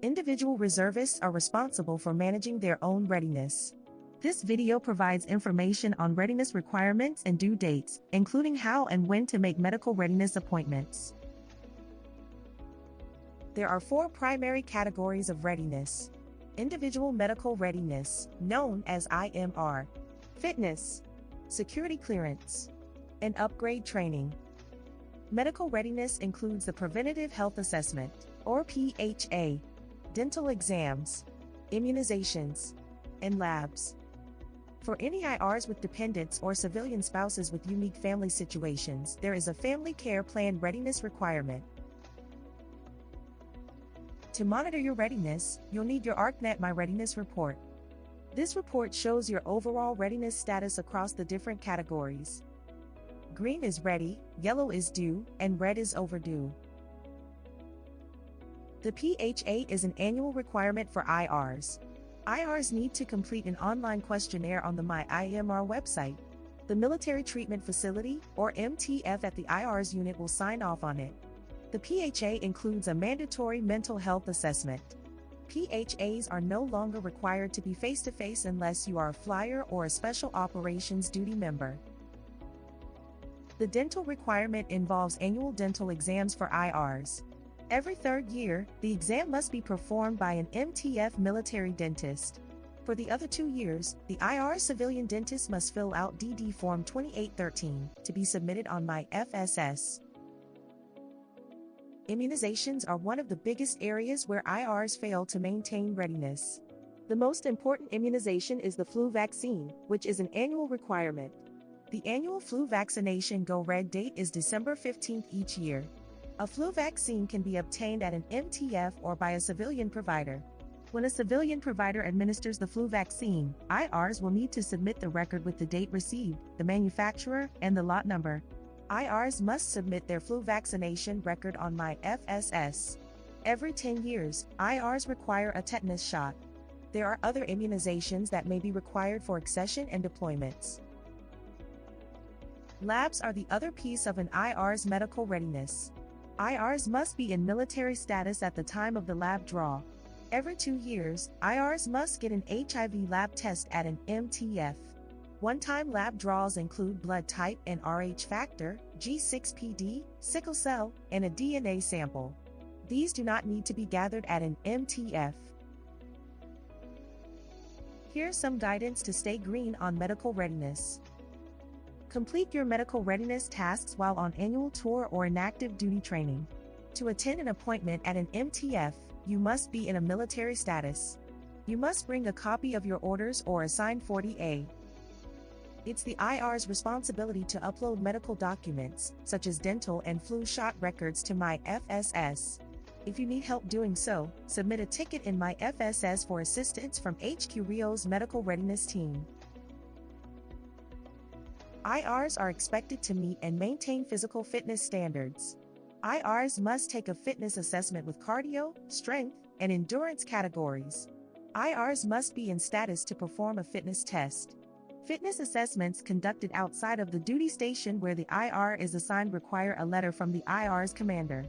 Individual reservists are responsible for managing their own readiness. This video provides information on readiness requirements and due dates, including how and when to make medical readiness appointments. There are 4 primary categories of readiness. Individual medical readiness, known as IMR, fitness, security clearance, and upgrade training. Medical readiness includes the Preventative Health Assessment, or PHA, dental exams, immunizations, and labs. For any IRs with dependents or civilian spouses with unique family situations, there is a Family Care Plan readiness requirement. To monitor your readiness, you'll need your ArcNet My Readiness report. This report shows your overall readiness status across the different categories. Green is ready, yellow is due, and red is overdue. The PHA is an annual requirement for IRs. IRs need to complete an online questionnaire on the My IMR website. The Military Treatment Facility, or MTF at the IR's unit will sign off on it. The PHA includes a mandatory mental health assessment. PHAs are no longer required to be face-to-face unless you are a flyer or a special operations duty member. The dental requirement involves annual dental exams for IRs. Every 3rd year, the exam must be performed by an MTF military dentist. For the other 2 years, the IR civilian dentist must fill out DD Form 2813 to be submitted on My FSS. Immunizations are one of the biggest areas where IRs fail to maintain readiness. The most important immunization is the flu vaccine, which is an annual requirement. The annual flu vaccination go-red date is December 15th each year. A flu vaccine can be obtained at an MTF or by a civilian provider. When a civilian provider administers the flu vaccine, IRs will need to submit the record with the date received, the manufacturer, and the lot number. IRs must submit their flu vaccination record on My FSS. Every 10 years, IRs require a tetanus shot. There are other immunizations that may be required for accession and deployments. Labs are the other piece of an IR's medical readiness. IRs must be in military status at the time of the lab draw. Every 2 years, IRs must get an HIV lab test at an MTF. One-time lab draws include blood type and Rh factor, G6PD, sickle cell, and a DNA sample. These do not need to be gathered at an MTF. Here's some guidance to stay green on medical readiness. Complete your medical readiness tasks while on annual tour or inactive duty training. To attend an appointment at an MTF, you must be in a military status. You must bring a copy of your orders or assigned 40A. It's the IR's responsibility to upload medical documents, such as dental and flu shot records to My FSS. If you need help doing so, submit a ticket in My FSS for assistance from HQ RIO's medical readiness team. IRs are expected to meet and maintain physical fitness standards. IRs must take a fitness assessment with cardio, strength, and endurance categories. IRs must be in status to perform a fitness test. Fitness assessments conducted outside of the duty station where the IR is assigned require a letter from the IR's commander.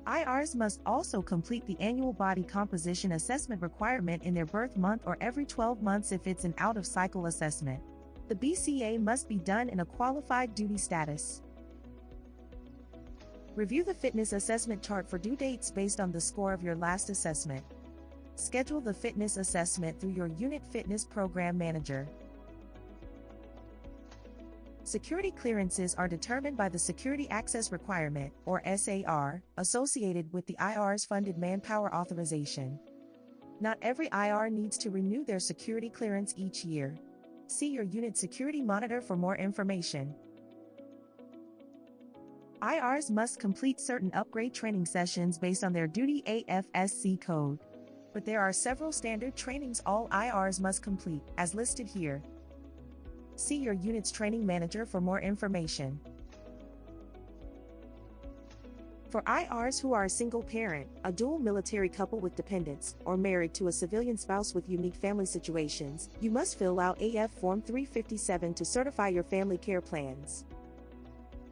IRs must also complete the annual body composition assessment requirement in their birth month or every 12 months if it's an out-of-cycle assessment. The BCA must be done in a qualified duty status. Review the fitness assessment chart for due dates based on the score of your last assessment. Schedule the fitness assessment through your Unit Fitness Program Manager. Security clearances are determined by the Security Access Requirement, or SAR, associated with the IR's funded manpower authorization. Not every IR needs to renew their security clearance each year. See your unit security monitor for more information. IRs must complete certain upgrade training sessions based on their duty AFSC code. But there are several standard trainings all IRs must complete, as listed here. See your unit's training manager for more information. For IRs who are a single parent, a dual military couple with dependents, or married to a civilian spouse with unique family situations, you must fill out AF Form 357 to certify your family care plans.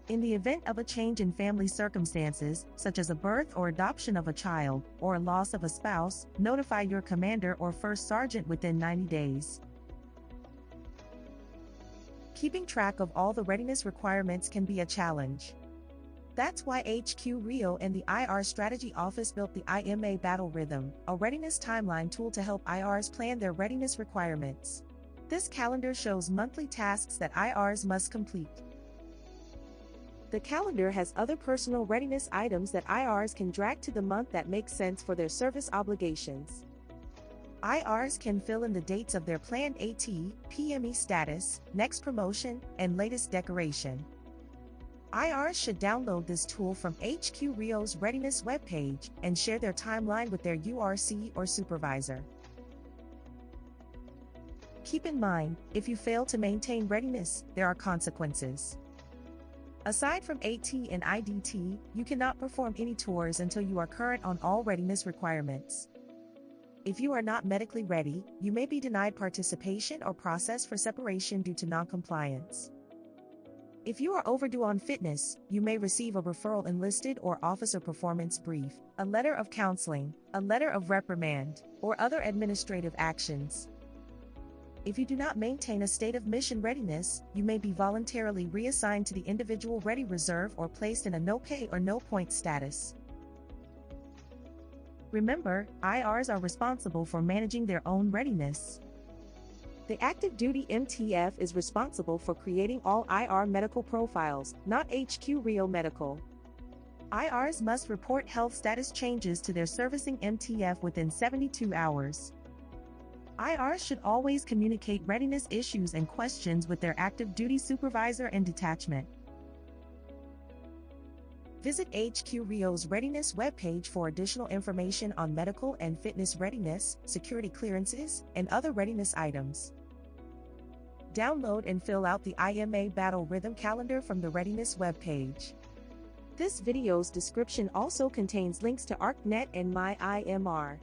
In the event of a change in family circumstances, such as a birth or adoption of a child, or a loss of a spouse, notify your commander or first sergeant within 90 days. Keeping track of all the readiness requirements can be a challenge. That's why HQ RIO and the IR Strategy Office built the IMA Battle Rhythm, a readiness timeline tool to help IRs plan their readiness requirements. This calendar shows monthly tasks that IRs must complete. The calendar has other personal readiness items that IRs can drag to the month that make sense for their service obligations. IRs can fill in the dates of their planned AT, PME status, next promotion, and latest decoration. IRs should download this tool from HQ RIO's Readiness webpage and share their timeline with their URC or supervisor. Keep in mind, if you fail to maintain readiness, there are consequences. Aside from AT and IDT, you cannot perform any tours until you are current on all readiness requirements. If you are not medically ready, you may be denied participation or processed for separation due to noncompliance. If you are overdue on fitness, you may receive a referral enlisted or officer performance brief, a letter of counseling, a letter of reprimand, or other administrative actions. If you do not maintain a state of mission readiness, you may be voluntarily reassigned to the individual ready reserve or placed in a no-pay or no-point status. Remember, IRs are responsible for managing their own readiness. The active duty MTF is responsible for creating all IR medical profiles, not HQ RIO Medical. IRs must report health status changes to their servicing MTF within 72 hours. IRs should always communicate readiness issues and questions with their active duty supervisor and detachment. Visit HQ RIO's Readiness webpage for additional information on medical and fitness readiness, security clearances, and other readiness items. Download and fill out the IMA Battle Rhythm calendar from the Readiness webpage. This video's description also contains links to ArcNet and MyIMR.